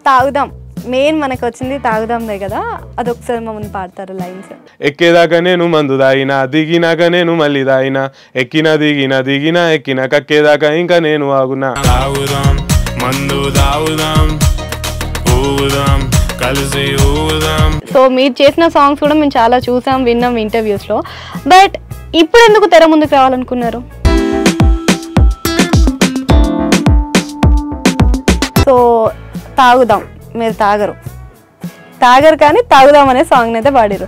తాగుదాం మెయిన్ మనకు వచ్చింది తాగుదాందే కదా, అదొకసారి మమ్మల్ని పాడతారు లైన్స్. ఎక్కేదాకా నేను మందు దాగినా, దిగినాక నేను మళ్ళీ దాగినా, ఎక్కినా దిగినా దిగినా ఎక్కినా కక్కేదాకా ఇంకా నేను ఆగునా. తాగుదాం మందు తాగుదాం ఊగుదాం కలిసి ఊగుదాం. సో మీరు చేసిన సాంగ్స్ కూడా మేము చాలా చూసాం, విన్నాం ఇంటర్వ్యూస్లో. బట్ ఇప్పుడు ఎందుకు తెర ముందుకు రావాలనుకున్నారు? సో తాగుదాం, మీరు తాగరు కానీ తాగుదాం అనే సాంగ్ అయితే పాడారు.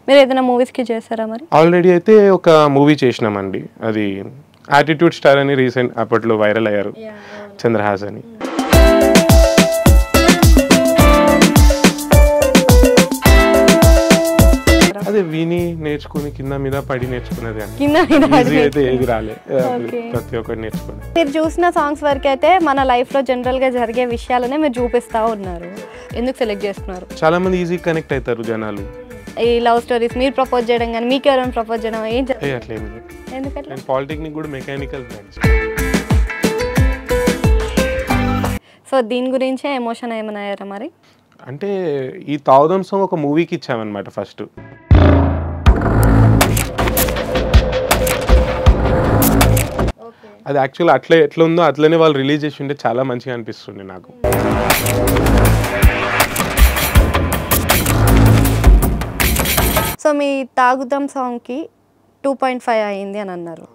మీరు ఏదైనా మూవీస్కి చేస్తారా మరి? ఆల్రెడీ అయితే ఒక మూవీ చేసినామండి, అది యాటిట్యూడ్ స్టార్ అని రీసెంట్ అప్పట్లో వైరల్ అయ్యారు చంద్రహాస్ అని. అదే విని నేర్చుకుని కింద మీద పడి నేర్చుకున్నది అని అయితే ఏది రాలే, ప్రతి ఒక్కటి నేర్చుకుని. మీరు చూసిన సాంగ్స్ వరకు అయితే మన లైఫ్ లో జనరల్ గా జరిగే విషయాలనే మీరు చూపిస్తా ఉన్నారు. ఎందుకు సెలెక్ట్ చేస్తున్నారు? చాలా మంది ఈజీ కనెక్ట్ అవుతారు జనాలు. ఈ లవ్ స్టోరీస్ మీరు ప్రపోజ్ చేయడం కానీ మీకు ఎవరైనా ప్రపోజ్ చేయడం ఏం అట్లేదు. ఎందుకంటే పాలిటెక్నిక్ కూడా మెకానికల్ బ్రాంచ్. సో దీని గురించే ఎమోషన్ ఏమైనా అయ్యారా మరి? అంటే ఈ తాగుదాం సాంగ్ ఒక మూవీకి ఇచ్చామన్నమాట ఫస్ట్. అది యాక్చువల్ అట్లా ఎట్లా ఉందో అట్లనే వాళ్ళు రిలీజ్ చేసి ఉంటే చాలా మంచిగా అనిపిస్తుంది నాకు. సో మీ తాగుదాం సాంగ్కి 2.5 అయింది అని అన్నారు.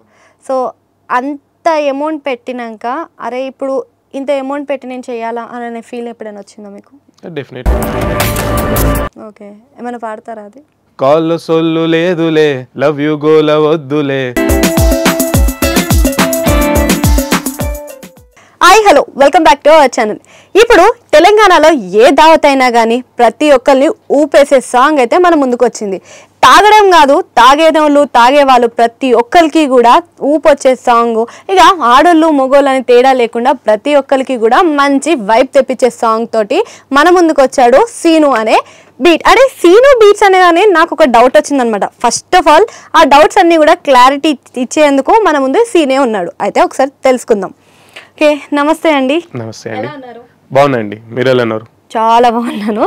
సో అంత అమౌంట్ పెట్టినాక అరే ఇప్పుడు ఇంత అమౌంట్ పెట్టి నేను చేయాలా అనే ఫీల్ ఎప్పుడైనా వచ్చిందా మీకు? డెఫినెట్లీ. ఓకే, ఏమైనా పాడతారా అది? కాల్లో సొల్లు లేదులే, లవ్ యూ గోల వద్దులే. Hi hello, welcome back to our channel. ఇప్పుడు తెలంగాణలో ఏ దావత్ అయినా కానీ ప్రతి ఒక్కరిని ఊపేసే సాంగ్ అయితే మన ముందుకు వచ్చింది. తాగడం కాదు, తాగేవాళ్ళు ప్రతి ఒక్కరికి కూడా ఊపొచ్చే సాంగ్. ఇక ఆడోళ్ళు మొగోళ్ళు అని తేడా లేకుండా ప్రతి ఒక్కరికి కూడా మంచి వైబ్ తెప్పించే సాంగ్ తోటి మన ముందుకు వచ్చాడు సీను అనే బీట్. అదే సీను బీట్స్ అనేదాన్ని నాకు ఒక డౌట్ వచ్చిందనమాట. ఫస్ట్ ఆఫ్ ఆల్ ఆ డౌట్స్ అన్నీ కూడా క్లారిటీ ఇచ్చేందుకు మన ముందు సీనే ఉన్నాడు. అయితే ఒకసారి తెలుసుకుందాం. ఓకే, నమస్తే అండి. నమస్తే అండి, బాగున్నా అండి, మీరు ఎలా ఉన్నారు? చాలా బాగున్నాను.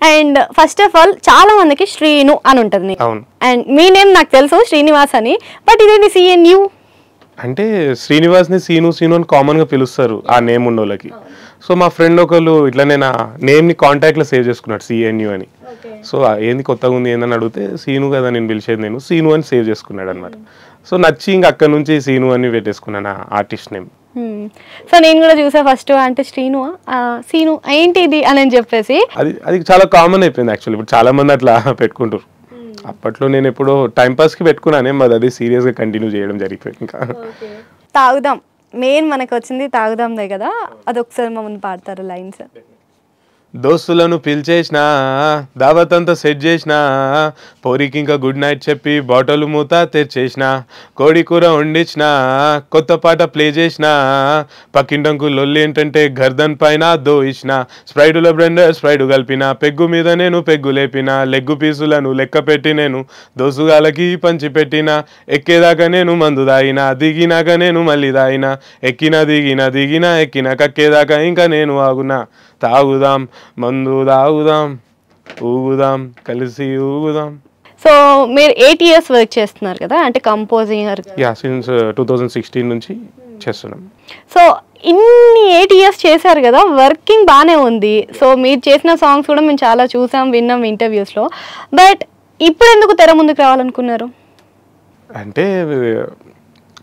అండ్ ఫస్ట్ ఆఫ్ ఆల్ చాలా మందికి శ్రీను అని ఉంటుంది, అండ్ మీ నేమ్ నాకు తెలుసు శ్రీనివాస్ అని, బట్ ఇదేంటి సిఎన్యు అంటే? శ్రీనివాస్ని సీను అని కామన్గా పిలుస్తారు ఆ నేమ్ ఉన్న వాళ్ళకి. సో మా ఫ్రెండ్ ఒకళ్ళు ఇట్లనే నా నేమ్ని కాంటాక్ట్లో సేవ్ చేసుకున్నాడు సిఎన్యు అని. సో ఏంది కొత్తగా ఉంది ఏందని అడిగితే సీను కదా నేను పిలిచేది, నేను సీను అని సేవ్ చేసుకున్నాడు అనమాట. సో నచ్చి ఇంక అక్కడ నుంచి సీను అని పెట్టేసుకున్నాను ఆ ఆర్టిస్ట్ నేమ్. సో నేను కూడా చూసా ఫస్ట్, అంటే సీను ఏంటి ఇది అని చెప్పేసి. అది చాలా కామన్ అయిపోయింది యాక్చువల్లీ, ఇప్పుడు చాలా మంది అట్లా పెట్టుకుంటారు. అప్పట్లో నేను ఎప్పుడో టైంపాస్కి పెట్టుకున్నానే, మరి అది సీరియస్గా కంటిన్యూ చేయడం జరిగిపోయింది. ఇంకా తాగుదాం మెయిన్ మనకు వచ్చింది తాగుదాందే కదా, అదొకసారి మమ్మల్ని పాడతారు లైన్స్. దోస్తులను పిలిచేసినా, దావత్ అంతా సెట్ చేసినా, పోరికి ఇంకా గుడ్ నైట్ చెప్పి బాటలు మూత తెచ్చేసిన, కోడి కూర వండించిన, కొత్త పాట ప్లే చేసిన, పక్కింటంకు లొల్లి ఏంటంటే గర్దన్ పైన దోయిసిన, స్ప్రైడుల బ్రెండర్ స్ప్రైడు కలిపిన, పెగ్గు మీద నేను పెగ్గు లేపిన, లెగ్గు పీసులను లెక్క పెట్టి నేను దోసుగాలకి పంచి పెట్టిన, ఎక్కేదాకా నేను మందు దాగినా, దిగినాక నేను మళ్ళీ దాగినా, ఎక్కినా దిగినా ఎక్కినా కక్కేదాకా ఇంకా నేను ఆగునా. తాగుదాం మందు తాగుదాం ఊగుదాం కలిసి ఊగుదాం. సో మీరు 8 years వర్క్ చేస్తున్నారు కదా, అంటే కంపోజింగ్? సిన్స్ 2016 నుంచి చేస్తున్నాం. సో ఇన్ని 8 years చేశారు కదా, వర్కింగ్ బాగానే ఉంది. సో మీరు చేసిన సాంగ్స్ కూడా మేము చాలా చూసాం, విన్నాం ఇంటర్వ్యూస్లో. బట్ ఇప్పుడు ఎందుకు తెర ముందుకు రావాలనుకున్నారు? అంటే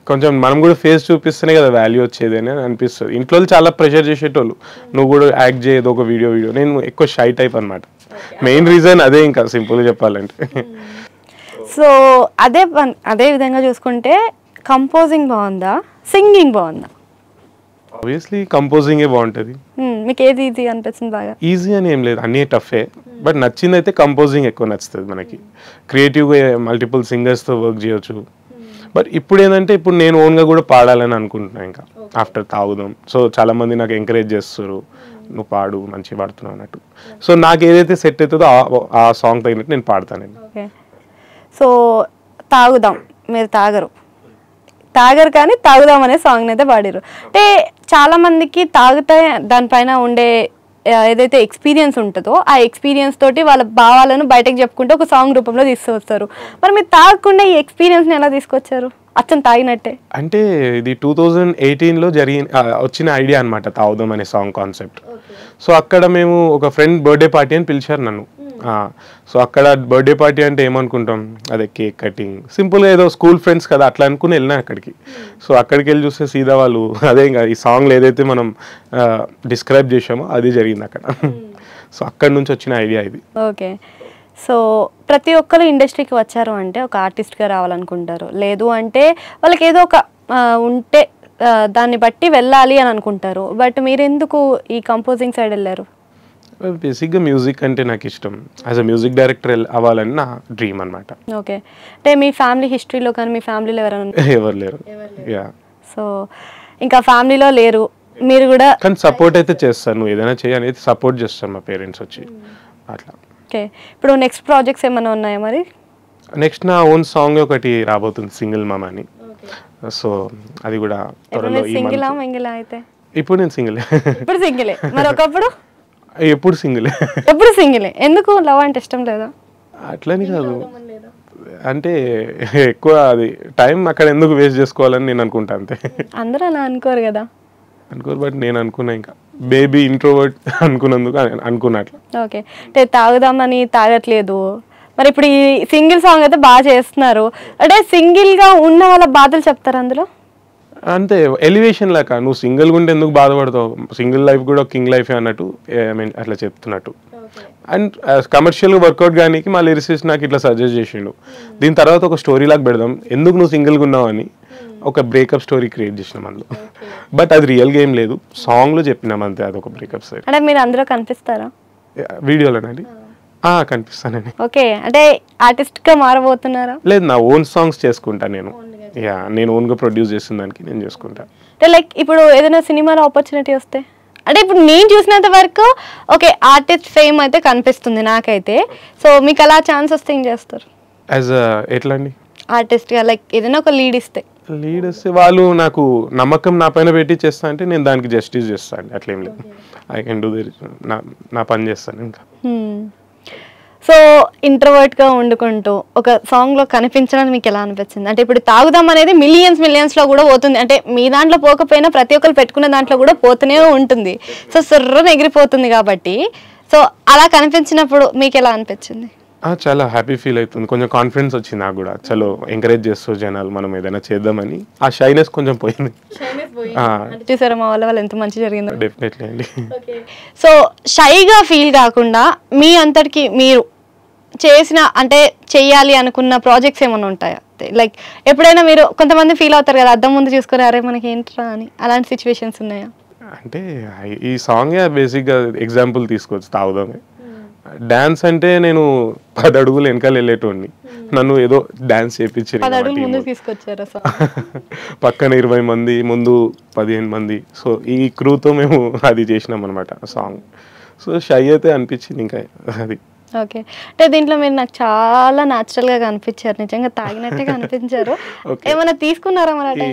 కొంచెం మనం కూడా ఫేస్ చూపిస్తేనే కదా వాల్యూ వచ్చేది అని అనిపిస్తుంది. ఇంట్లో చాలా ప్రెషర్ చేసేటోళ్ళు, నువ్వు కూడా యాక్ట్ చేయదు ఒక వీడియో. నేను ఎక్కువ షై టైప్ అనమాట. మెయిన్ రీజన్ అదే, ఇంకా సింపుల్గా చెప్పాలంటే. సో అదే విధంగా చూసుకుంటే కంపోజింగ్ బాగుందా, సింగింగ్ బాగుందా? ఆబ్వియస్లీ కంపోజింగే బాగుంటుంది. మీకు ఏది ఈజీ అనిపిస్తుంది బాగా? ఈజీ అని ఏం లేదు, అన్నీ టఫే. బట్ నచ్చింది అయితే కంపోజింగ్ ఎక్కువ నచ్చుతుంది మనకి. క్రియేటివ్గా మల్టిపుల్ సింగర్స్తో వర్క్ చేయొచ్చు. బట్ ఇప్పుడు ఏంటంటే ఇప్పుడు నేను ఓన్గా కూడా పాడాలని అనుకుంటున్నాను ఇంకా ఆఫ్టర్ తాగుదాం. సో చాలా మంది నాకు ఎంకరేజ్ చేస్తారు, నువ్వు పాడు మంచిగా పాడుతున్నావు అన్నట్టు. సో నాకు ఏదైతే సెట్ అవుతుందో ఆ సాంగ్ తగినట్టు నేను పాడతాను. సో తాగుదాం, మీరు తాగరు కానీ తాగుదాం అనే సాంగ్ అయితే పాడారు. అంటే చాలా మందికి తాగితే దానిపైన ఉండే ఏదైతే ఎక్స్పీరియన్స్ ఉంటుందో ఆ ఎక్స్పీరియన్స్ తోటి వాళ్ళ భావాలను బయటకు చెప్పుకుంటే ఒక సాంగ్ రూపంలో తీసుకొస్తారు. మరి మీరు తాగకుండా ఈ ఎక్స్పీరియన్స్ని ఎలా తీసుకొచ్చారు? అచ్చం తాగినట్టే. అంటే ఇది 2018లో వచ్చిన ఐడియా అనమాట, తాగుదాం అనే సాంగ్ కాన్సెప్ట్. సో అక్కడ మేము ఒక ఫ్రెండ్ బర్త్డే పార్టీ అని పిలిచారు నన్ను. సో అక్కడ బర్త్డే పార్టీ అంటే ఏమనుకుంటాం, అదే కేక్ కటింగ్, సింపుల్గా ఏదో స్కూల్ ఫ్రెండ్స్ కదా అట్లా అనుకుని వెళ్ళినా అక్కడికి. సో అక్కడికి వెళ్ళి చూస్తే సీదా వాళ్ళు అదే ఇంకా ఈ సాంగ్లో ఏదైతే మనం డిస్క్రైబ్ చేసామో అది జరిగింది అక్కడ. సో అక్కడ నుంచి వచ్చిన ఐడియా ఇది. ఓకే. సో ప్రతి ఒక్కరు ఇండస్ట్రీకి వచ్చారు అంటే ఒక ఆర్టిస్ట్గా రావాలనుకుంటారు, లేదు అంటే వాళ్ళకి ఏదో ఒక ఉంటే దాన్ని బట్టి వెళ్ళాలి అని అనుకుంటారు. బట్ మీరు ఎందుకు ఈ కంపోజింగ్ సైడ్ వెళ్ళారు? బేసిక్గా మ్యూజిక్ అంటే నాకు ఇష్టం. యాజ్ అ మ్యూజిక్ డైరెక్టర్ అవ్వాలని నా డ్రీమ్ అనమాట. ఓకే. అంటే మీ ఫ్యామిలీ హిస్టరీలో కానీ మీ ఫ్యామిలీలో ఎవరు లేరు. యా. సో ఇంకా ఫ్యామిలీలో లేరు, మీరు కూడా కానీ సపోర్ట్ అయితే చేస్తాను, నువ్వు ఏదైనా చేయని సపోర్ట్ చేస్తాను మా పేరెంట్స్ వచ్చి అట్లా. ఓకే. ఇప్పుడు నెక్స్ట్ ప్రాజెక్ట్స్ ఏమైనా ఉన్నాయా మరి? నెక్స్ట్ నా ఓన్ సాంగ్ ఒకటి రాబోతుంది, సింగిల్ మామ అని. సో అది కూడా త్వరలో. సింగిలా మెంగిలా అయితే? ఇప్పుడు నేను సింగిల్. ఇప్పుడు సింగిలే, మరి ఒకప్పుడు? ఎప్పుడు సింగిలే. ఎప్పుడు సింగిలే. ఎందుకు? లవ్ అంటే ఇష్టం లేదా? అట్లని కాదు, అంటే ఎక్కువ అది టైం అక్కడ ఎందుకు వేస్ట్ చేసుకోవాలని నేను అనుకుంటా అంతే. అందరూ అలా అనుకోరు కదా. అనుకోరు, బట్ నేను అనుకున్నా ఇంకా బేబీ ఇంట్రోవర్ట్ అనుకున్నందుకు అనుకున్నట్లు. ఓకే. అంటే తాగుదామని తాగట్లేదు, మరి ఇప్పుడు ఈ సింగిల్ సాంగ్ అయితే బాగా చేస్తున్నారు. అంటే సింగిల్గా ఉన్న వాళ్ళ బాధలు చెప్తారు అందులో? అంతే, ఎలివేషన్ లాగా నువ్వు సింగిల్గా ఉంటే ఎందుకు బాధపడతావు, సింగిల్ లైఫ్ కూడా కింగ్ లైఫ్ అన్నట్టు, ఐ మీన్ అట్లా చెప్తున్నట్టు. అండ్ కమర్షియల్గా వర్కౌట్ కానీ మా లిరిసిస్ట్ నాకు ఇట్లా సజెస్ట్ చేసిండు, దీని తర్వాత ఒక స్టోరీ లాగా పెడదాం, ఎందుకు నువ్వు సింగిల్గా ఉన్నావు అని ఒక బ్రేకప్ స్టోరీ క్రియేట్ చేసినాం అందులో. బట్ అది రియల్ గేమ్ లేదు, సాంగ్లో చెప్పినాం అంతే, అది ఒక బ్రేకప్ స్టోరీ. అంటే మీరు అందులో కనిపిస్తారా వీడియోలోనండి? కనిపిస్తానండి. ఓకే. అంటే ఆర్టిస్ట్గా మారబోతున్నారా? లేదు, నా ఓన్ సాంగ్స్ చేసుకుంటా నేను. యా, నేను ఓన్గా ప్రొడ్యూస్ చేసిన దానికి నేను చేసుకుంటా. అంటే లైక్ ఇప్పుడు ఏదైనా సినిమాలో ఆపర్చునిటీ వస్తే, అంటే ఇప్పుడు నేను చూసినంత వరకు ఓకే ఆర్టిస్ట్ ఫేమ్ అయితే కనిపిస్తుంది నాకైతే. సో మీకు అలా ఛాన్స్ వస్తే ఏం చేస్తారు? యాజ్ ఎట్లా అండి? ఆర్టిస్ట్గా లైక్ ఏదైనా ఒక లీడ్ ఇస్తే వాళ్ళు నాకు నమ్మకం నా పైన పెట్టి చేస్తా అంటే నేను దానికి జస్టిస్ చేస్తాను అండి, అట్లేం లేదు. ఐ కెన్ డూ నా పని చేస్తాను ఇంకా. సో ఇంట్రోవర్ట్గా వండుకుంటూ ఒక సాంగ్లో కనిపించడానికి మీకు ఎలా అనిపించింది? అంటే ఇప్పుడు తాగుదాం అనేది మిలియన్స్లో కూడా పోతుంది, అంటే మీ దాంట్లో పోకపోయినా ప్రతి ఒక్కరు పెట్టుకున్న దాంట్లో కూడా పోతూనే ఉంటుంది. సో సుర్రని ఎగిరిపోతుంది కాబట్టి, సో అలా కనిపించినప్పుడు మీకు ఎలా అనిపించింది? చాలా హ్యాపీ ఫీల్ అవుతుంది, కొంచెం కాన్ఫిడెన్స్ వచ్చింది నాకు కూడా. చలో ఎంకరేజ్ చేస్తూ జనాలు మనం ఏదైనా చేద్దామని, ఆ షైనెస్ కొంచెం పోయింది. చూసారా మా వాళ్ళు ఎంత మంచి జరిగిందో? డెఫినెట్లీ అండి. సో షైగా ఫీల్ కాకుండా మీ అంతటికి మీరు చేసిన అంటే చెయ్యాలి అనుకున్న ప్రాజెక్ట్స్ ఏమైనా ఉంటాయా? లైక్ ఎప్పుడైనా మీరు కొంతమంది ఫీల్ అవుతారు కదా అద్దం ముందు చూసుకుని అరే మనకి ఏంట్రా అని, అలాంటి సిచ్యువేషన్స్ ఉన్నాయా? అంటే ఈ సాంగ్ బేసిక్గా ఎగ్జాంపుల్ తీసుకోవచ్చు, తాగుదామే. డాన్స్ అంటే నేను 10 అడుగులు వెనకాల వెళ్ళేటోడిని, నన్ను ఏదో డాన్స్ చేయించి పక్కన 20 మంది ముందు 15 మంది. సో ఈ క్రూతో మేము అది చేసినాం అనమాట సాంగ్. సో షై అయితే అనిపించింది ఇంకా అది. ఓకే. అంటే దీంట్లో మీరు నాకు చాలా న్యాచురల్గా కనిపించారు, నిజంగా తాగినట్టే కనిపించారు. ఏమైనా తీసుకున్నారా మరి?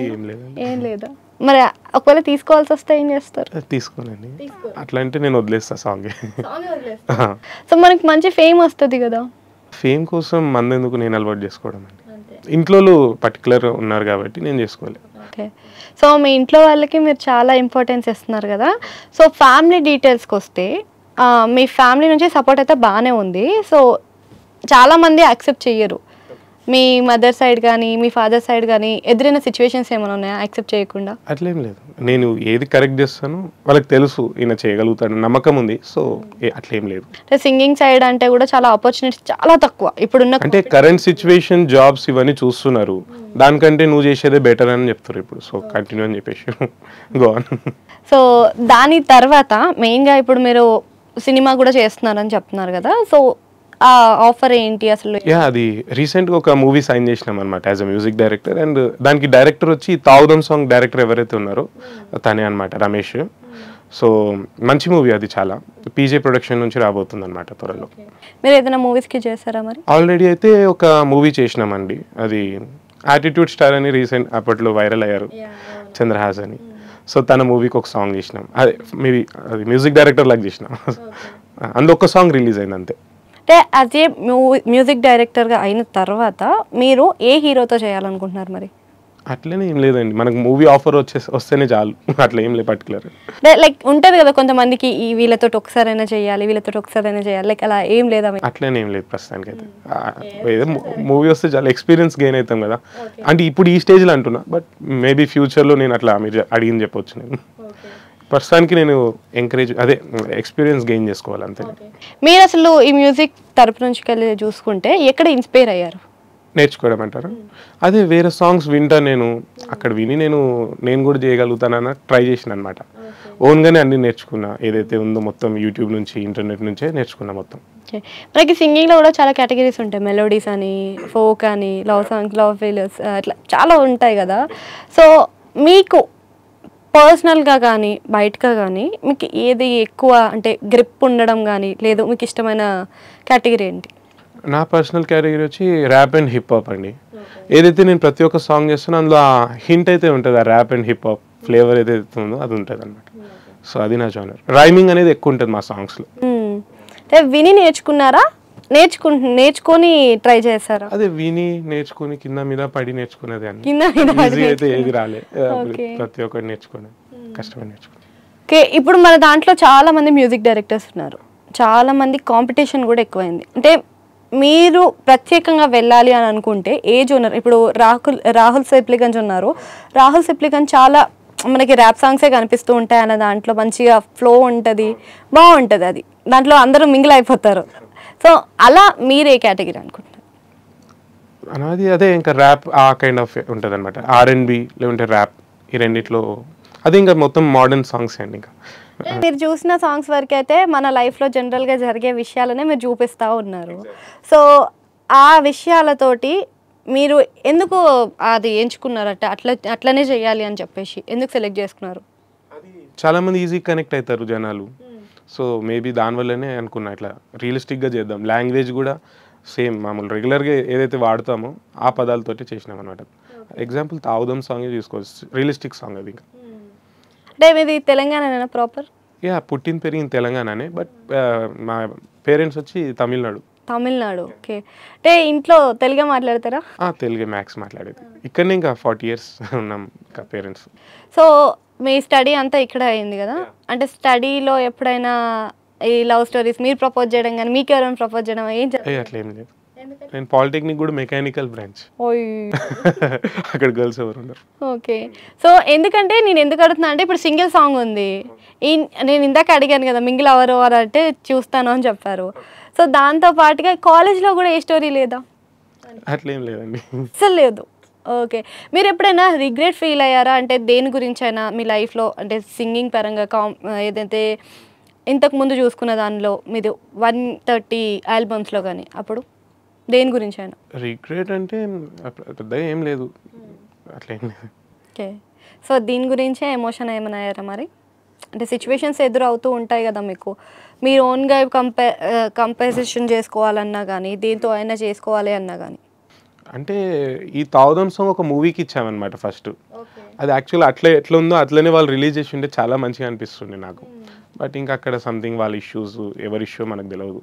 ఏం లేదా? మరి ఒకవేళ తీసుకోవాల్సి వస్తే ఏం చేస్తారు? తీసుకోనండి, అట్లా అంటే నేను వదిలేస్తా సాంగ్. సో మనకి మంచి ఫేమ్ వస్తుంది కదా. ఫేమ్ కోసం మందెందుకు, నేను అలవాటు చేసుకోవడం అండి. ఇంట్లో పర్టికులర్ ఉన్నారు కాబట్టి నేను చేసుకోవాలి. ఓకే. సో మీ ఇంట్లో వాళ్ళకి మీరు చాలా ఇంపార్టెన్స్ ఇస్తున్నారు కదా. సో ఫ్యామిలీ డీటెయిల్స్కి వస్తే మీ ఫ్యామిలీ నుంచి సపోర్ట్ అయితే బాగానే ఉంది. సో చాలామంది యాక్సెప్ట్ చెయ్యరు, మీ మదర్ సైడ్ కానీ మీ ఫాదర్ సైడ్ కానీ ఎదురైన సిచ్యువేషన్స్ ఏమైనా ఉన్నాయా యాక్సెప్ట్ చేయకుండా? అట్లేం లేదు, నేను ఏది కరెక్ట్ చేస్తాను వాళ్ళకి తెలుసు, ఈయన చేయగలుగుతాడు నమ్మకం ఉంది. సో అట్లేం లేదు. సింగింగ్ సైడ్ అంటే కూడా చాలా ఆపర్చునిటీ చాలా తక్కువ ఇప్పుడున్న, అంటే కరెంట్ సిచ్యువేషన్ జాబ్స్ ఇవన్నీ చూస్తున్నారు, దానికంటే నువ్వు చేసేదే బెటర్ అని చెప్తారు ఇప్పుడు. సో కంటిన్యూ అని చెప్పేసి గో ఆన్. సో దాని తర్వాత మెయిన్గా ఇప్పుడు మీరు సినిమా కూడా చేస్తున్నారని చెప్తున్నారు కదా. సో ఆ ఆఫర్ ఏంటి అసలు? అది రీసెంట్గా ఒక మూవీ సైన్ చేసినాం అనమాట as a music director. And దానికి డైరెక్టర్ వచ్చి తాగుదాం సాంగ్ డైరెక్టర్ ఎవరైతే ఉన్నారో తనే అనమాట, రమేష్. సో మంచి మూవీ అది, చాలా పీజే ప్రొడక్షన్ నుంచి రాబోతుంది అనమాట త్వరలో. మీరు ఏదైనా మూవీస్కి చేశారా మరి? ఆల్రెడీ అయితే ఒక మూవీ చేసినామండి, అది యాటిట్యూడ్ స్టార్ అని రీసెంట్ అప్పట్లో వైరల్ అయ్యారు చంద్రహాస్ అని. సో తన మూవీకి ఒక సాంగ్ చేసినాం, అదే మేబీ అది మ్యూజిక్ డైరెక్టర్ లాగా చేసినాం. అందులో ఒక సాంగ్ రిలీజ్ అయింది అంతే. అంటే అదే మ్యూజిక్ డైరెక్టర్గా అయిన తర్వాత మీరు ఏ హీరోతో చేయాలనుకుంటున్నారు మరి? అట్లనే ఏం లేదండి, మనకు మూవీ ఆఫర్ వస్తేనే చాలు, అట్లా ఏం లేదు పర్టికులర్. లైక్ ఉంటుంది కదా కొంతమందికి, ఈ వీళ్ళతో ఒకసారైనా చేయాలి, వీళ్ళతో ఒకసారైనా చేయాలి, లైక్ అలా ఏం లేదా? అట్లనే ఏం లేదు ప్రస్తుతానికి అయితే. ఏదో మూవీ వస్తే చాలా ఎక్స్పీరియన్స్ గెయిన్ అవుతాం కదా, అంటే ఇప్పుడు ఈ స్టేజ్లో అంటున్నా, బట్ మేబీ ఫ్యూచర్లో నేను అట్లా మీరు అడిగింది చెప్పొచ్చు. నేను ప్రస్తుతానికి నేను ఎక్స్పీరియన్స్ గెయిన్ చేసుకోవాలి అంతే. మీరు అసలు ఈ మ్యూజిక్ తరపు నుంచి వెళ్ళి చూసుకుంటే ఎక్కడ ఇన్స్పైర్ అయ్యారు? నేర్చుకోవడం అంటారు, అదే వేరే సాంగ్స్ వింటా నేను, అక్కడ విని నేను కూడా చేయగలుగుతానన్న ట్రై చేసిన అనమాట. ఓన్గానే అన్ని నేర్చుకున్నా, ఏదైతే ఉందో మొత్తం యూట్యూబ్ నుంచి ఇంటర్నెట్ నుంచే నేర్చుకున్నా మొత్తం. మనకి సింగింగ్లో కూడా చాలా కేటగిరీస్ ఉంటాయి, మెలోడీస్ అని, ఫోక్ అని, లవ్ సాంగ్స్, లవ్ ఫెయిల్యూర్స్, అట్లా చాలా ఉంటాయి కదా. సో మీకు పర్సనల్గా కానీ బయటగా కానీ మీకు ఏది ఎక్కువ అంటే గ్రిప్ ఉండడం కానీ, లేదు మీకు ఇష్టమైన కేటగిరీ ఏంటి? నా పర్సనల్ కేటగిరీ వచ్చి ర్యాప్ అండ్ హిప్ హాప్ అండి. ఏదైతే నేను ప్రతి ఒక్క సాంగ్ చేస్తున్నా అందులో ఆ హింట్ అయితే ఉంటుంది, ఆ rap and hip hop flavour ఏదైతే ఉందో అది ఉంటుంది అనమాట. సో అది నా జానర్. రైమింగ్ అనేది ఎక్కువ ఉంటుంది మా సాంగ్స్లో. విని నేర్చుకున్నారా, నేర్చుకొని ట్రై చేశారా? అదే విని నేర్చుకుని కింద మీద పడి నేర్చుకునేది అని. కింద మీద అయితే ఏది రాలే, ప్రతి ఒక్కటి నేర్చుకునే కష్టపడి నేర్చుకునే. ఓకే, ఇప్పుడు మన దాంట్లో చాలా మంది మ్యూజిక్ డైరెక్టర్స్ ఉన్నారు, చాలా మంది కాంపిటీషన్ కూడా ఎక్కువైంది. అంటే మీరు ప్రత్యేకంగా వెళ్ళాలి అని అనుకుంటే ఏ జోనర్? ఇప్పుడు రాహుల్ సిప్లిగంజ్ ఉన్నారు, రాహుల్ సిప్లిగంజ్ చాలా మనకి ర్యాప్ సాంగ్సే కనిపిస్తూ ఉంటాయి అన్న దాంట్లో మంచిగా ఫ్లో ఉంటుంది, బాగుంటుంది, అది దాంట్లో అందరూ మింగిల్ అయిపోతారు. సో అలా మీరు ఏ కేటగిరీ అనుకుంటున్నారు? అనేది అదే ఇంకా ర్యాప్ ఆ కైండ్ ఆఫ్ ఉంటుంది అనమాట. R&B లేకుంటే ర్యాప్, ఈ రెండిట్లో అది ఇంకా మొత్తం మోడర్న్ సాంగ్స్ అండి. ఇంకా మీరు చూసిన సాంగ్స్ వరకు అయితే మన లైఫ్లో జనరల్గా జరిగే విషయాలనే మీరు చూపిస్తూ ఉన్నారు. సో ఆ విషయాలతోటి మీరు ఎందుకు అది ఎంచుకున్నారట, అట్లనే చేయాలి అని చెప్పేసి ఎందుకు సెలెక్ట్ చేసుకున్నారు? చాలా మంది ఈజీ కనెక్ట్ అవుతారు జనాలు, సో మేబీ దానివల్లనే అనుకున్నా ఇట్లా రియలిస్టిక్గా చేద్దాం. లాంగ్వేజ్ కూడా సేమ్ మామూలు రెగ్యులర్గా ఏదైతే వాడతామో ఆ పదాలతోటి చేసినాం అనమాట. ఎగ్జాంపుల్ తాగుదాం సాంగ్ తీసుకోవచ్చు, రియలిస్టిక్ సాంగ్ అది. ఇంకా అంటే మీది తెలంగాణనేనా ప్రాపర్? పుట్టిన పెరిగిన తెలంగాణనే, బట్ మా పేరెంట్స్ వచ్చి తమిళనాడు. ఓకే. అంటే ఇంట్లో తెలుగే మాట్లాడతారా? తెలుగే మ్యాక్స్ మాట్లాడేది. ఇక్కడనే ఇంకా 40 years ఉన్నాం ఇంకా పేరెంట్స్. సో మీ స్టడీ అంతా ఇక్కడ అయింది కదా, అంటే స్టడీలో ఎప్పుడైనా ఈ లవ్ స్టోరీస్ మీరు ప్రపోజ్ చేయడం కానీ, మీకు ఎవరైనా ప్రపోజ్ చేయడం ఏం అట్లా ఏం లేదు. నేను పాలిటెక్నిక్ కూడా మెకానికల్ బ్రాంచ్, అక్కడ గర్ల్స్ ఎవరు ఉండరు. ఓకే. సో ఎందుకంటే నేను ఎందుకు అడుగుతున్నా అంటే ఇప్పుడు సింగిల్ సాంగ్ ఉంది, నేను ఇందాక అడిగాను కదా మింగిల్ ఎవరు అంటే చూస్తాను అని చెప్పారు. సో దాంతో పాటుగా కాలేజ్లో కూడా ఏ స్టోరీ లేదా? అట్లేం లేదండి, అసలు లేదు. ఓకే. మీరు ఎప్పుడైనా రిగ్రెట్ ఫీల్ అయ్యారా? అంటే దేని గురించి అయినా మీ లైఫ్లో, అంటే సింగింగ్ పరంగా ఏదైతే ఇంతకుముందు చూసుకున్న దానిలో మీది 130 ఆల్బమ్స్లో కానీ, అప్పుడు దేని గురించి అయినా రిగ్రెట్ అంటే పెద్దగా ఏం లేదు, అట్లా ఏం లేదు. ఓకే. సో దీని గురించే ఎమోషన్ ఏమైనా అయ్యారా మరి? అంటే సిచ్యువేషన్స్ ఎదురవుతూ ఉంటాయి కదా మీకు, మీరు ఓన్గా కంపెన్సేషన్ చేసుకోవాలన్నా కానీ, దేంతో అయినా చేసుకోవాలి అన్నా కానీ. అంటే ఈ తాగుదాం సాంగ్ ఒక మూవీకి ఇచ్చామన్నమాట ఫస్ట్. అది యాక్చువల్ ఎట్లా ఉందో అట్లనే వాళ్ళు రిలీజ్ చేసి ఉంటే చాలా మంచిగా అనిపిస్తుంది నాకు. బట్ ఇంకా అక్కడ సంథింగ్ వాళ్ళ ఇష్యూస్, ఎవరి ఇష్యూ మనకు తెలియదు,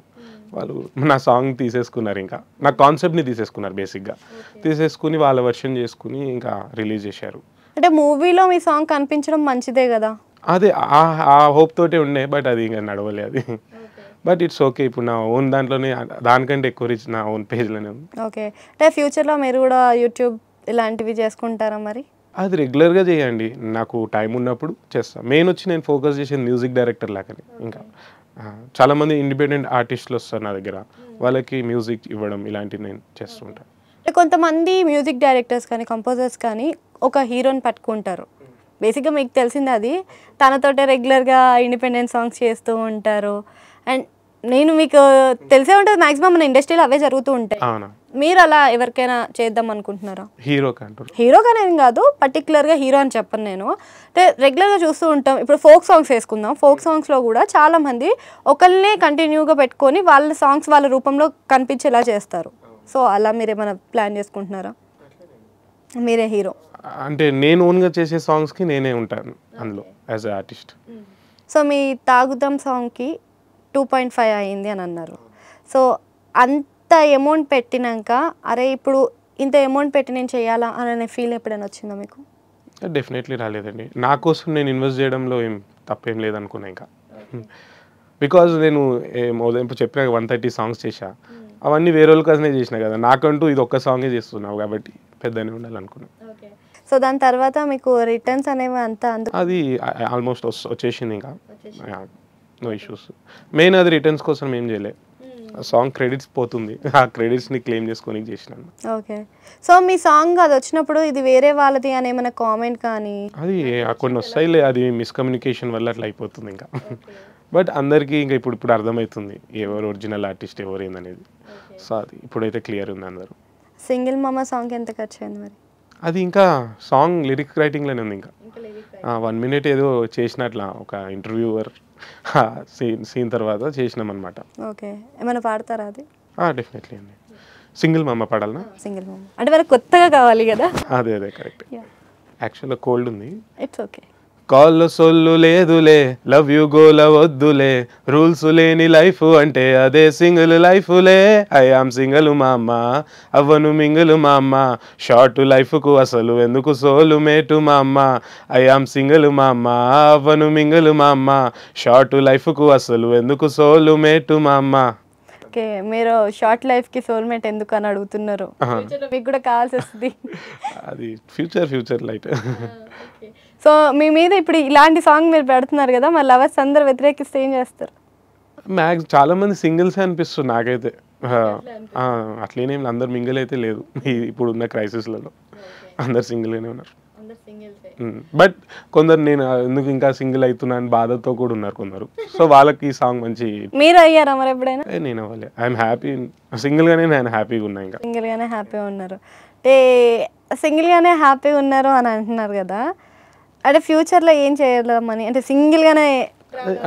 వాళ్ళు నా సాంగ్ తీసేసుకున్నారు, ఇంకా నా కాన్సెప్ట్ని తీసేసుకున్నారు బేసిక్గా. తీసేసుకుని వాళ్ళ వర్షన్ చేసుకుని ఇంకా రిలీజ్ చేశారు. అంటే మూవీలో మీ సాంగ్ కనిపించడం మంచిదే కదా. అదే ఆ హోప్ తోటే ఉండే, బట్ అది ఇంకా నడవలే అది. బట్ ఇట్స్ ఓకే, ఇప్పుడు నా ఓన్ దాంట్లోనే దానికంటే ఎక్కువ రీచ్ నా ఓన్ పేజ్లోనే ఉంది. ఓకే. అంటే ఫ్యూచర్లో మీరు కూడా యూట్యూబ్ ఇలాంటివి చేసుకుంటారా మరి? అది రెగ్యులర్గా చేయండి, నాకు టైం ఉన్నప్పుడు చేస్తాను. మెయిన్ వచ్చి నేను ఫోకస్ చేసేది మ్యూజిక్ డైరెక్టర్ లాగానే. ఇంకా చాలామంది ఇండిపెండెంట్ ఆర్టిస్టులు వస్తారు నా దగ్గర, వాళ్ళకి మ్యూజిక్ ఇవ్వడం ఇలాంటివి నేను చేస్తూ ఉంటాను. కొంతమంది మ్యూజిక్ డైరెక్టర్స్ కానీ, కంపోజర్స్ కానీ ఒక హీరోని పట్టుకుంటారు. బేసిక్గా మీకు తెలిసింది అది, తనతోటే రెగ్యులర్గా ఇండిపెండెంట్ సాంగ్స్ చేస్తూ ఉంటారు. అండ్ నేను మీకు తెలిసే ఉంటుంది మ్యాక్సిమం మన ఇండస్ట్రీలో అవే జరుగుతూ ఉంటాయి. మీరు అలా ఎవరికైనా చేద్దాం అనుకుంటున్నారా? హీరోగానే కాదు, పర్టికులర్గా హీరో అని చెప్పను నేను. అంటే రెగ్యులర్గా చూస్తూ ఉంటాం. ఇప్పుడు ఫోక్ సాంగ్స్ వేసుకుందాం, ఫోక్ సాంగ్స్లో కూడా చాలామంది ఒకళ్ళనే కంటిన్యూగా పెట్టుకొని వాళ్ళ సాంగ్స్ వాళ్ళ రూపంలో కనిపించేలా చేస్తారు. సో అలా మీరు ఏమైనా ప్లాన్ చేసుకుంటున్నారా? మీరే హీరో. అంటే నేను ఓన్గా చేసే సాంగ్స్కి నేనే ఉంటాను అందులో యాజ్ ఎ ఆర్టిస్ట్. సో మీ తాగుదాం సాంగ్కి 2.5 అయింది అని అన్నారు. సో అంత అమౌంట్ పెట్టినాక అరే ఇప్పుడు ఇంత అమౌంట్ పెట్టి నేను చేయాలా అనే ఫీల్ ఎప్పుడైనా వచ్చిందా మీకు? డెఫినెట్లీ రాలేదండి. నా కోసం నేను ఇన్వెస్ట్ చేయడంలో ఏం తప్పేం లేదనుకున్నా ఇంకా. బికాజ్ నేను ఇప్పుడు చెప్పిన 130 సాంగ్స్ చేశా, అవన్నీ వేరే వాళ్ళ కోసమే చేసిన కదా, నాకంటూ ఇది ఒక్క సాంగే చేస్తున్నావు కాబట్టి పెద్దనే ఉండాలనుకున్నా. సో దాని తర్వాత మీకు రిటర్న్స్ అనేవి అంతా అది ఆల్మోస్ట్ వచ్చేసింది ఇంకా, నో ఇష్యూస్. మెయిన్ అది రిటర్న్స్ కోసం ఏం చేయలే, సాంగ్ క్రెడిట్స్ పోతుంది, ఆ క్రెడిట్స్ని క్లెయిమ్ చేసుకొని చేసినాను. ఓకే. సో మీ సాంగ్ అది వచ్చినప్పుడు ఇది వేరే వాళ్ళది అని ఏమైనా కామెంట్ కానీ? అది కొన్ని వస్తాయిలే, అది మిస్కమ్యూనికేషన్ వల్ల అట్లా అయిపోతుంది ఇంకా. బట్ అందరికీ ఇంకా ఇప్పుడు అర్థమవుతుంది ఎవరు ఒరిజినల్ ఆర్టిస్ట్ ఎవరు ఏందనేది. సో అది ఇప్పుడైతే క్లియర్ ఉంది అందరూ. సింగిల్ మామ సాంగ్ ఎంత ఖర్చు అయింది మరి? అది ఇంకా సాంగ్ లిరిక్ రైటింగ్లోనే ఉంది ఇంకా. 1 minute ఏదో చేసినట్లా ఒక ఇంటర్వ్యూవర్ సీన్ తర్వాత చేసినాం అనమాట. ఓకే. ఏమైనా పాడతారా అది? డెఫినెట్లీ అండి. సింగిల్ మామ పాడాలనా? సింగిల్ మామ అంటే మనకు కొత్తగా కావాలి కదా. అదే కరెక్ట్. యాక్చువల్గా కోల్డ్ ఉంది. It's okay. కాల్లో సొల్లు లేదులే, లవ్ యూ గోల వద్దులే, రూల్స్ లేని లైఫ్ అంటే అదే సింగిల్ లైఫ్లే, ఐ ఆమ్ సింగిల్ మా అమ్మ అవ్వను మింగిల్ మా అమ్మ, షార్ట్ లైఫ్కు అసలు ఎందుకు సోలు మేటు మా అమ్మ, ఐ ఆమ్ సింగిల్ మా అమ్మ అవ్వను మింగిల్ మా అమ్మ, షార్ట్ లైఫ్కు అసలు ఎందుకు సోలు మేటు మా అమ్మ. ఓకే. మీరు షార్ట్ లైఫ్కి సోల్మేట్ ఎందుకు అని అడుగుతున్నారు, మీకు కూడా కావాల్సి వస్తుంది. అది ఫ్యూచర్ లైట్. సో మీ మీద ఇప్పుడు ఇలాంటి సాంగ్ మీరు పెడుతున్నారు కదా, మరి లవర్స్ అందరు వ్యతిరేకిస్తే ఏం చేస్తారు? చాలా మంది సింగిల్స్ అనిపిస్తుంది నాకైతే. అట్లేనేం అందరు మింగిల్ అయితే లేదు, ఇప్పుడున్న క్రైసిస్లలో అందరు సింగిల్గానే ఉన్నారు. బట్ కొందరు నేను ఎందుకు ఇంకా సింగిల్ అవుతున్నాను బాధతో కూడా ఉన్నారు కొందరు. సో వాళ్ళకి ఈ సాంగ్ మంచి. మీరు అయ్యారా మరి ఎప్పుడైనా? నేను అవ్వలే, ఐఎమ్ హ్యాపీ సింగిల్గానే, నేను హ్యాపీగా ఉన్నా. ఇంకా సింగిల్గానే హ్యాపీగా ఉన్నారు అంటే సింగిల్గానే హ్యాపీగా ఉన్నారు అని అంటున్నారు కదా, అంటే ఫ్యూచర్లో ఏం చేయాలని అంటే సింగిల్గానే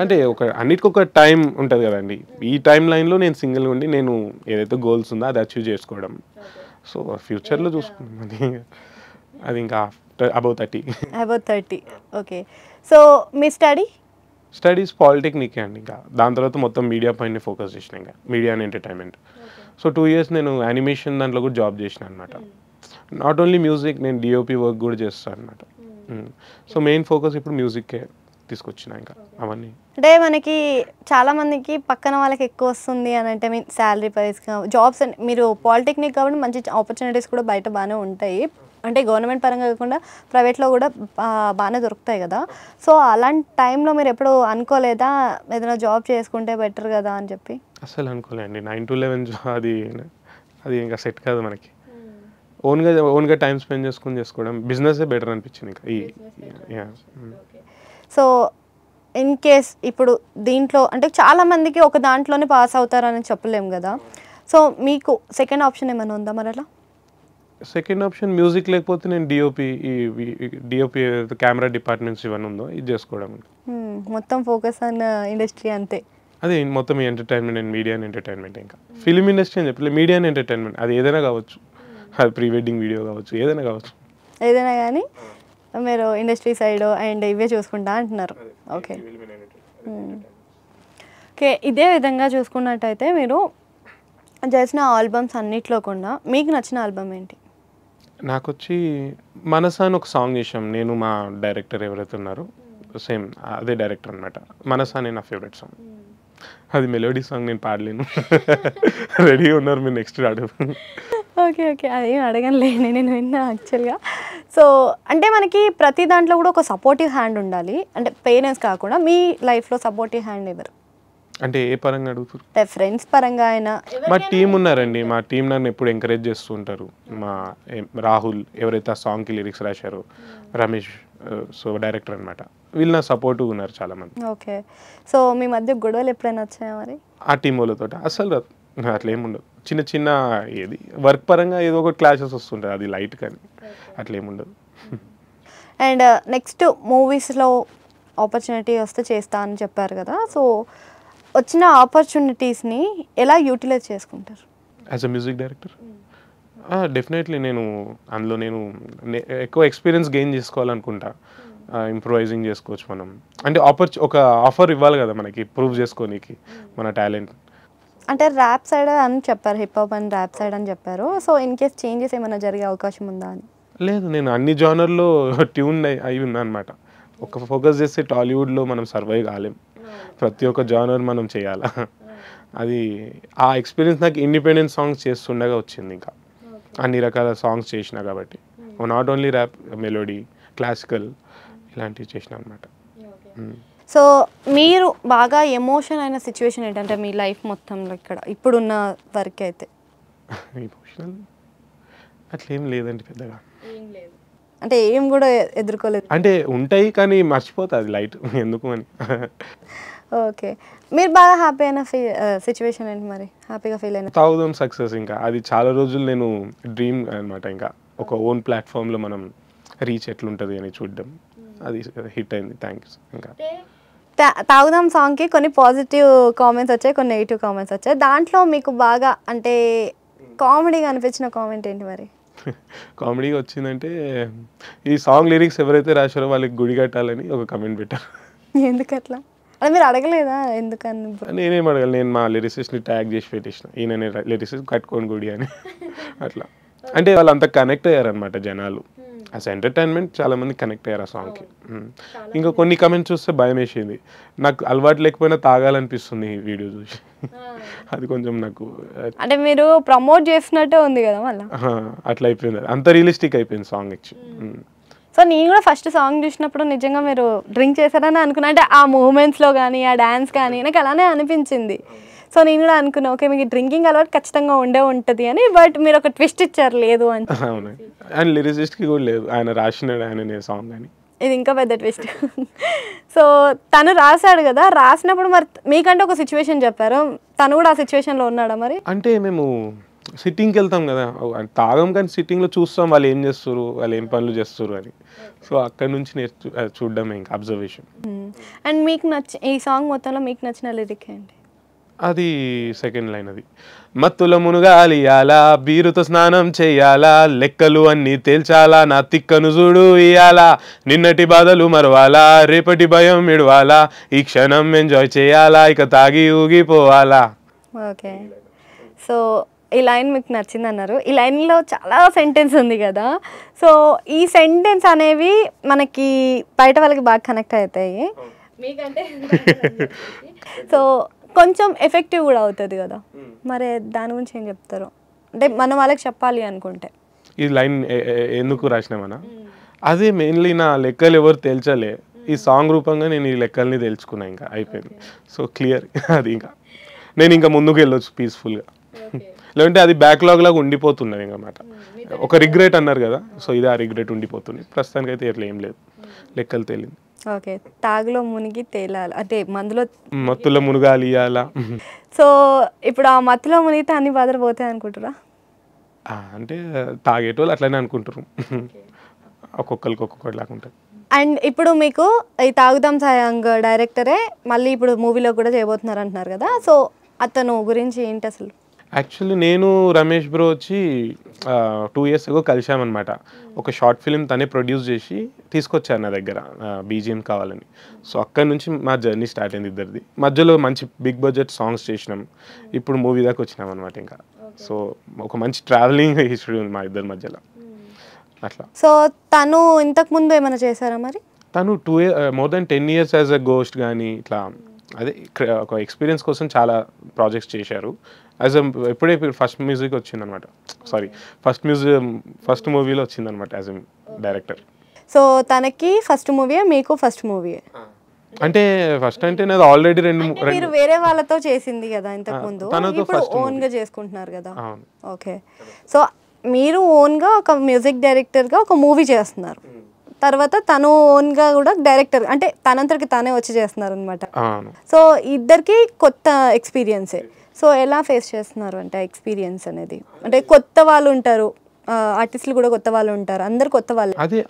అంటే అన్నిటికీ ఒక టైం ఉంటుంది కదండి. ఈ టైం లైన్లో నేను సింగిల్గా ఉండి నేను ఏదైతే గోల్స్ ఉందో అది అచీవ్ చేసుకోవడం. సో ఫ్యూచర్లో చూసుకున్నాం అది ఇంకా అబౌవ్ 30. ఓకే. సో మీ స్టడీస్ పాలిటెక్నిక్ అండి. ఇంకా దాని తర్వాత మొత్తం మీడియా పైన ఫోకస్ చేసిన, ఇంకా media and entertainment. So 2 years నేను యానిమేషన్ దాంట్లో కూడా జాబ్ చేసిన అనమాట. నాట్ ఓన్లీ మ్యూజిక్, నేను డిఓపి వర్క్ కూడా చేస్తాను అనమాట. సో మెయిన్ ఫోకస్ ఇప్పుడు మ్యూజిక్కే తీసుకొచ్చిన ఇంకా అవన్నీ. అంటే మనకి చాలా మందికి పక్కన వాళ్ళకి ఎక్కువ వస్తుంది అని అంటే మీన్ శాలరీ వైజ్గా జాబ్స్, మీరు పాలిటెక్నిక్ కాబట్టి మంచి ఆపర్చునిటీస్ కూడా బయట బాగానే ఉంటాయి, అంటే గవర్నమెంట్ పరంగా కాకుండా ప్రైవేట్లో కూడా బాగానే దొరుకుతాయి కదా. సో అలాంటి టైంలో మీరు ఎప్పుడు అనుకోలేదా ఏదైనా జాబ్ చేసుకుంటే బెటర్ కదా అని చెప్పి? అసలు అనుకోలేండి. 9 to 11 అది ఇంకా సెట్ కాదు మనకి. ఓన్గా టైం స్పెండ్ చేసుకోవడం, బిజినెస్ బెటర్ అనిపించింది ఇంకా. సో ఇన్ కేస్ ఇప్పుడు దీంట్లో అంటే చాలా మందికి ఒక దాంట్లోనే పాస్ అవుతారని చెప్పలేము కదా, సో మీకు సెకండ్ ఆప్షన్ ఏమైనా ఉందా మరి? అలా సెకండ్ ఆప్షన్ మ్యూజిక్ లేకపోతే నేను డిఓపి కెమెరా డిపార్ట్మెంట్స్ ఇవన్నీ ఉందో ఇది చేసుకోవడం. మొత్తం ఫోకస్ ఆన్ ఇండస్ట్రీ అంతే. అదే మొత్తం entertainment and media and entertainment. ఇంకా ఫిలిం ఇండస్ట్రీ అని చెప్పలేదు, మీడియా అండ్ ఎంటర్టైన్మెంట్. అది ఏదైనా కావచ్చు, అది ప్రీ వెడ్డింగ్ వీడియో కావచ్చు, ఏదైనా కావచ్చు, ఏదైనా కానీ మీరు ఇండస్ట్రీ సైడ్ అండ్ ఇవే చూసుకుంటా అంటున్నారు. ఓకే. ఇదే విధంగా చూసుకున్నట్టయితే మీరు చేసిన ఆల్బమ్స్ అన్నిట్లో కూడా మీకు నచ్చిన ఆల్బమ్ ఏంటి? నాకు వచ్చి మనసా అని ఒక సాంగ్ చేసాం, నేను మా డైరెక్టర్ ఎవరైతే ఉన్నారో సేమ్ అదే డైరెక్టర్ అనమాట. మనసా అనే నా ఫేవరెట్ సాంగ్. అది మెలోడీ సాంగ్, నేను పాడలేను. రెడీ ఉన్నారు మీరు నెక్స్ట్ అడుగు. ఓకే. అదేం అడగనులే, నేను విన్నా యాక్చువల్గా. సో అంటే మనకి ప్రతి దాంట్లో కూడా ఒక సపోర్టివ్ హ్యాండ్ ఉండాలి, అంటే పేరెంట్స్ కాకుండా మీ లైఫ్లో సపోర్టివ్ హ్యాండ్ ఎవరు? అంటే ఏ పరంగా అడుగుతారు? ఫ్రెండ్స్ పరంగా అయినా? మా టీం ఉన్నారండి, మా టీం నన్ను ఎప్పుడు ఎంకరేజ్ చేస్తూ ఉంటారు. మా రాహుల్ ఎవరైతే ఆ సాంగ్కి లిరిక్స్ రాశారో, రమేష్ సో డైరెక్టర్ అనమాట, వీళ్ళు నా సపోర్టివ్ ఉన్నారు చాలా మంది. ఓకే. సో మీ మధ్య గొడవలు ఎప్పుడైనా వచ్చాయా మరి? ఆ టీం వాళ్ళతో అసలు అట్లా ఏముండదు. చిన్న ఏది వర్క్ పరంగా ఏదో ఒక క్లాషెస్ వస్తుంటాయి, అది లైట్, కానీ అట్లా ఏముండదు. అండ్ నెక్స్ట్ మూవీస్లో ఆపర్చునిటీ వస్తే చేస్తా అని చెప్పారు కదా, సో వచ్చిన ఆపర్చునిటీస్ని ఎలా యూటిలైజ్ చేసుకుంటారు? As a music director definitely నేను అందులో ఎక్కువ ఎక్స్పీరియన్స్ గెయిన్ చేసుకోవాలనుకుంటా. ఇంప్రూవైజింగ్ చేసుకోవచ్చు మనం. అంటే ఒక ఆఫర్ ఇవ్వాలి కదా మనకి, ప్రూవ్ చేసుకోనీకి మన టాలెంట్. అంటే ర్యాప్ సైడ్ అని చెప్పారు, hip hop and rap side అని చెప్పారు. సో ఇన్ కేస్ చేంజెస్ ఏమైనా జరిగే అవకాశం ఉందా అని? లేదు, నేను అన్ని జానర్లో ట్యూన్ అయి ఉన్నా అనమాట. ఒక ఫోకస్ చేస్తే టాలీవుడ్లో మనం సర్వైవ్ కాలేం. ప్రతి ఒక్క జానర్ మనం చేయాలా. అది ఆ ఎక్స్పీరియన్స్ నాకు ఇండిపెండెంట్ సాంగ్స్ చేస్తుండగా వచ్చింది. ఇంకా అన్ని రకాల సాంగ్స్ చేసిన కాబట్టి, not only rap, melody, classical ఇలాంటివి చేసిన అనమాట. సో మీరు బాగా ఎమోషన్ అయిన సిచ్యువేషన్ ఏంటంటే మీ లైఫ్ మొత్తంలో ఇక్కడ ఇప్పుడున్న వరకు అయితే? ఎమోషనల్ అట్లా ఏం లేదండి పెద్దగా. అంటే ఏం కూడా ఎదుర్కోలేదు? అంటే ఉంటాయి కానీ మర్చిపోతుంది లైట్ ఎందుకు అని. ఓకే. మీరు బాగా హ్యాపీ అయిన సిచ్యువేషన్ ఏంటి మరి? హ్యాపీగా ఫీల్ అయిన తాగుదాం సక్సెస్. ఇంకా అది చాలా రోజులు నేను డ్రీమ్ అనమాట. ఇంకా ఒక ఓన్ ప్లాట్ఫామ్లో మనం రీచ్ ఎట్లుంటుంది అని చూడడం, అది హిట్ అయింది. థ్యాంక్స్. ఇంకా తాగుదాం సాంగ్కి కొన్ని పాజిటివ్ కామెంట్స్ వచ్చాయి, కొన్ని నెగిటివ్ కామెంట్స్ వచ్చాయి. దాంట్లో మీకు బాగా అంటే కామెడీగా అనిపించిన కామెంట్ ఏంటి మరి? కామెడీగా వచ్చిందంటే, ఈ సాంగ్ లిరిక్స్ ఎవరైతే రాశారో వాళ్ళకి గుడి కట్టాలని ఒక కమెంట్ పెట్టారు. ఎందుకట్లా? అది మీరు అడగలేదా ఎందుకని? నేనేం అడగాలి, నేను మా లిరిసిస్ట్ని ట్యాగ్ చేసి పెట్టేసిన, ఈయన లిరిసిస్ట్ కట్టుకోని గుడి అని. అట్లా అంటే వాళ్ళు అంత కనెక్ట్ అయ్యారనమాట జనాలు. యాజ్ ఎంటర్టైన్మెంట్ చాలా మంది కనెక్ట్ అయ్యారు ఆ సాంగ్కి. ఇంకా కొన్ని కమెంట్స్ చూస్తే భయం వేసింది. నాకు అలవాటు లేకపోయినా తాగాలనిపిస్తుంది ఈ వీడియో చూసి. అది కొంచెం నాకు అంటే మీరు ప్రమోట్ చేసినట్టే ఉంది కదా మళ్ళీ. అట్లా అయిపోయింది, అంత రియలిస్టిక్ అయిపోయింది సాంగ్ యాక్చువల్లీ. సో నేను కూడా ఫస్ట్ సాంగ్ చూసినప్పుడు నిజంగా మీరు డ్రింక్ చేశారని అనుకున్నా. అంటే ఆ మూమెంట్స్లో కానీ ఆ డ్యాన్స్ కానీ నాకు అలానే అనిపించింది. సో నేను కూడా అనుకున్నా ఓకే మీకు డ్రింకింగ్ అలవాటు ఖచ్చితంగా ఉంటుంది అని. బట్ మీరు ఒక ట్విస్ట్ ఇచ్చారు లేదు అని. అవును, ఆయన లిరిసిస్ట్కి కూడా లేదు, ఆయన రాసినాడు ఆయన సాంగ్ అని. ఇది ఇంకా పెద్ద ట్విస్ట్. సో తను రాశాడు కదా, రాసినప్పుడు మరి మీకంటే ఒక సిచ్యువేషన్ చెప్పారు, తను కూడా ఆ సిచ్యువేషన్లో ఉన్నాడా మరి? అంటే మేము సిట్టింగ్కి వెళ్తాం కదా, తాగం కానీ సిట్టింగ్లో చూస్తాం వాళ్ళు ఏం చేస్తారు, వాళ్ళు ఏం పనులు చేస్తారు అని. సో అక్కడ నుంచి చూడడమే ఇంకా అబ్జర్వేషన్. అండ్ మీకు ఈ సాంగ్ మొత్తంలో మీకు నచ్చిన లిరిక్ ఏంటి? అది సెకండ్ లైన్. అది మత్తుల మునుగాలియాలా, బీరుతో స్నానం చెయ్యాలా, లెక్కలు అన్నీ తేల్చాలా, నా తిక్కను చూడు ఇయాలా, నిన్నటి బాధలు మరవాలా, రేపటి భయం విడవాలా, ఈ క్షణం ఎంజాయ్ చేయాలా, ఇక తాగి ఊగిపోవాలా. ఓకే. సో ఈ లైన్ మీకు నచ్చింది అన్నారు. ఈ లైన్లో చాలా సెంటెన్స్ ఉంది కదా, సో ఈ సెంటెన్స్ అనేవి మనకి బయట వాళ్ళకి బాగా కనెక్ట్ అవుతాయి మీకంటే. సో కొంచెం ఎఫెక్టివ్ కూడా అవుతుంది కదా, మరి దాని గురించి ఏం చెప్తారు? అంటే మనం వాళ్ళకి చెప్పాలి అనుకుంటే. ఈ లైన్ ఎందుకు రాసినామన్నా, అదే మెయిన్లీ నా లెక్కలు ఎవరు తేల్చలే, ఈ సాంగ్ రూపంగా నేను ఈ లెక్కల్ని తెలుసుకున్నా, ఇంకా అయిపోయింది. సో క్లియర్ అది. ఇంకా నేను ఇంకా ముందుకు వెళ్ళొచ్చు పీస్ఫుల్గా. లేదంటే అది బ్యాక్లాగ్ లాగా ఉండిపోతున్నది అన్నమాట. ఒక రిగ్రెట్ అన్నారు కదా, సో ఇది ఆ రిగ్రెట్ ఉండిపోతుంది. ప్రస్తుతానికి అయితే ఎట్లా ఏం లేదు, లెక్కలు తేలింది. ఓకే. తాగులో మునిగి తేలాలి అంటే మందులో మత్తులో మునగాలి అలా. సో ఇప్పుడు ఆ మత్తులో మునిగితే అన్ని బాధలు పోతాయి అనుకుంటారా? అంటే తాగేటోళ్ళు అట్లనే అనుకుంటారు, ఒక్కొక్కరికి ఒక్కొక్కటిలాగా ఉంటుంది. అండ్ ఇప్పుడు మీకు ఈ తాగుదాం సాంగ్ డైరెక్టరే మళ్ళీ ఇప్పుడు మూవీలో కూడా చేయబోతున్నారు అంటున్నారు కదా, సో అతను గురించి ఏంటి అసలు? యాక్చువల్లీ నేను రమేష్ బ్రో వచ్చి 2 years ago కలిసామన్నమాట. ఒక షార్ట్ ఫిలిం తనే ప్రొడ్యూస్ చేసి తీసుకొచ్చారు నా దగ్గర, బీజిఎం కావాలని. సో అక్కడి నుంచి మా జర్నీ స్టార్ట్ అయింది ఇద్దరిది. మధ్యలో మంచి బిగ్ బడ్జెట్ సాంగ్స్ చేసినాం, ఇప్పుడు మూవీ దాకా వచ్చినాం అనమాట. ఇంకా సో ఒక మంచి ట్రావెలింగ్ హిస్టరీ ఉంది మా ఇద్దరి మధ్యలో అట్లా. సో తను ఇంతకు ముందు ఏమైనా చేశారా మరి? తను more than 10 years as a ghost కానీ ఇట్లా అదే ఒక ఎక్స్పీరియన్స్ కోసం చాలా ప్రాజెక్ట్స్ చేశారు. ఎప్పుడే ఫస్ట్ మ్యూజిక్ వచ్చిందనమాట, సారీ ఫస్ట్ మూవీలో వచ్చిందనమాట యాజ్ ఎ డైరెక్టర్. సో తనకి ఫస్ట్ మూవీ, మీకు ఫస్ట్ మూవీ? అంటే ఫస్ట్ అంటే నాది ఆల్రెడీ మీరు వేరే వాళ్ళతో చేసింది కదా ఇంతకు ముందు, ఇప్పుడు ఓన్ గా చేసుకుంటున్నారు కదా. ఓకే. సో మీరు ఓన్ గా ఒక మ్యూజిక్ డైరెక్టర్ గా ఒక మూవీ చేస్తున్నారు, తర్వాత తను ఓన్ గా కూడా డైరెక్టర్ అంటే తనంతటికి తానే వచ్చి చేస్తున్నారు అనమాట. సో ఇద్దరికి కొత్త ఎక్స్పీరియన్సే. సో ఎలా ఫేస్ చేస్తున్నారు అంటే ఎక్స్పీరియన్స్ అనేది? అంటే కొత్త వాళ్ళు ఉంటారు, ఆర్టిస్టులు కూడా కొత్త వాళ్ళు ఉంటారు, అందరు కొత్త వాళ్ళు. అదే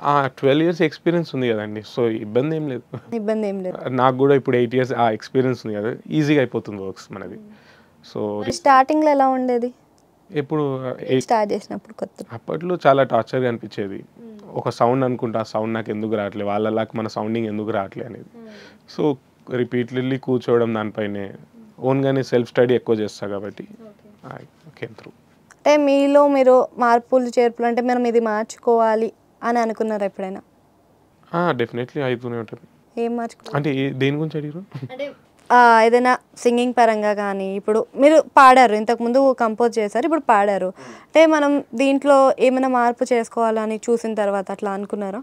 12 years ఎక్స్పీరియన్స్ ఉంది కదండి, సో ఇబ్బంది ఏం లేదు. నాకు కూడా ఇప్పుడు 8 years ఆ ఎక్స్పీరియన్స్ ఉంది కదా, ఈజీగా అయిపోతుంది వర్క్స్ మనది. సో స్టార్టింగ్లో ఎలా ఉండేది? ఎప్పుడు స్టార్ట్ చేసినప్పుడు కొత్త? అప్పట్లో చాలా టార్చర్గా అనిపించేది. ఒక సౌండ్ అనుకుంటా, ఆ సౌండ్ నాకు ఎందుకు రావట్లేదు, వాళ్ళలాగా మన సౌండింగ్ ఎందుకు రావట్లేదు అనేది. సో రిపీటెడ్లీ కూర్చోవడం దానిపైనే, ఓన్గానే సెల్ఫ్ స్టడీ ఎక్కువ చేస్తా కాబట్టి కేమ్ త్రూ. అంటే మీలో మీరు మార్పులు చేర్పులు అంటే మనం ఇది మార్చుకోవాలి అని అనుకున్నారు ఎప్పుడైనా? డెఫినెట్లీ అవుతూనే ఉంటుంది. ఏం మార్చుకోవాలి అంటే దేని గురించి అడిగారు? అంటే ఏదైనా సింగింగ్ పరంగా కానీ, ఇప్పుడు మీరు పాడారు, ఇంతకుముందు కంపోజ్ చేశారు, ఇప్పుడు పాడారు, అంటే మనం దీంట్లో ఏమైనా మార్పు చేసుకోవాలని చూసిన తర్వాత అట్లా అనుకున్నారా?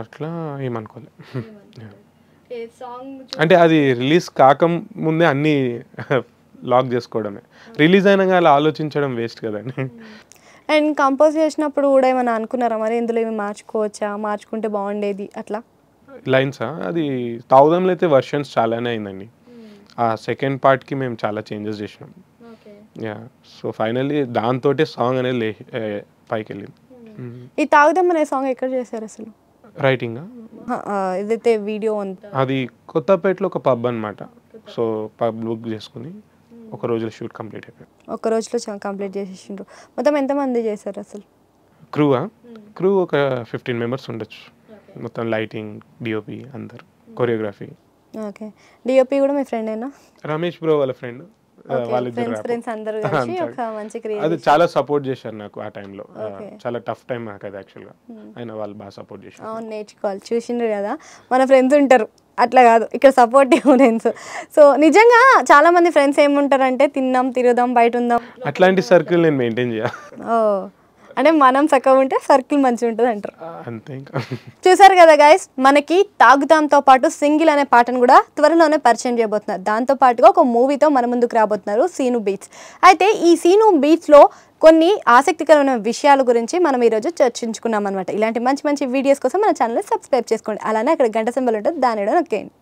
అట్లా ఏమనుకోలే. అంటే అది రిలీజ్ కాకముందే అన్నీ లాక్ చేసుకోవడమే. రిలీజ్ అయినాక అలా ఆలోచించడం వేస్ట్ కదండి. అండ్ కంపోజ్ చేసినప్పుడు కూడా ఏమైనా అనుకున్నారా మరి ఇందులో ఏమి మార్చుకోవచ్చా, మార్చుకుంటే బాగుండేది అట్లా? లైన్సా? అది తాగుదాంలో అయితే వర్షన్స్ చాలానే అయిందండి. ఆ సెకండ్ పార్ట్కి మేము చాలా చేంజెస్ చేసినాం. యా, సో ఫైనల్లీ దాంతోటే సాంగ్ అనేది పైకి వెళ్ళింది. ఈ తాగుదాం అనే సాంగ్ ఎక్కడ చేశారు అసలు? రైటింగా ఏదైతే వీడియో అంతా అది కొత్తపేటలో ఒక పబ్ అనమాట. సో పబ్ బుక్ చేసుకుని ఒక రోజులో షూట్ కంప్లీట్ అయిపోయింది. ఒక రోజులో కంప్లీట్ చేసేసిండ్రు. మొత్తం ఎంతమంది చేశారు అసలు? క్రూ ఒక 15 మెంబర్స్ ఉండొచ్చు. మొత్తం లైటింగ్, డిఓపి, అందరు, కొరియోగ్రఫీ. ఓకే. డిఓపి కూడా మీ ఫ్రెండేనా? రమేష్ బ్రో వాళ్ళ ఫ్రెండ్. ఫ్రెండ్స్ అందరూ కలిసి ఒక మంచి అది చాలా సపోర్ట్ చేశారు నాకు ఆ టైంలో. చాలా టఫ్ టైం నాకు అది యాక్చువల్గా. అయినా వాళ్ళు బాగా సపోర్ట్ చేశారు. అవును, నేర్చుకోవాలి. చూసిండ్రు కదా, మన ఫ్రెండ్స్ ఉంటారు, అట్లా కాదు, ఇక్కడ సపోర్టివ్ ఫ్రెండ్స్. సో నిజంగా చాలా మంది ఫ్రెండ్స్ ఏముంటారంటే తిందాం, తిరుగుదాం, బయట ఉందాం, అట్లాంటి సర్కిల్ నేను మెయింటైన్ చేయాలి. అంటే మనం చక్కగా ఉంటే సర్కిల్ మంచిగా ఉంటుంది అంటారు. అంతే. ఇంకా చూసారు కదా గైస్, మనకి తాగుదాంతో పాటు సింగిల్ అనే పాటను కూడా త్వరలోనే పరిచయం చేయబోతున్నారు. దాంతో పాటుగా ఒక మూవీతో మన ముందుకు రాబోతున్నారు, సీను బీట్స్. అయితే ఈ సీను బీట్స్లో కొన్ని ఆసక్తికరమైన విషయాల గురించి మనం ఈరోజు చర్చించుకున్నాం అనమాట. ఇలాంటి మంచి మంచి వీడియోస్ కోసం మన ఛానల్ని సబ్స్క్రైబ్ చేసుకోండి. అలానే అక్కడ గంట సింబల్ ఉంటుంది, దానిలో నొక్కేయండి.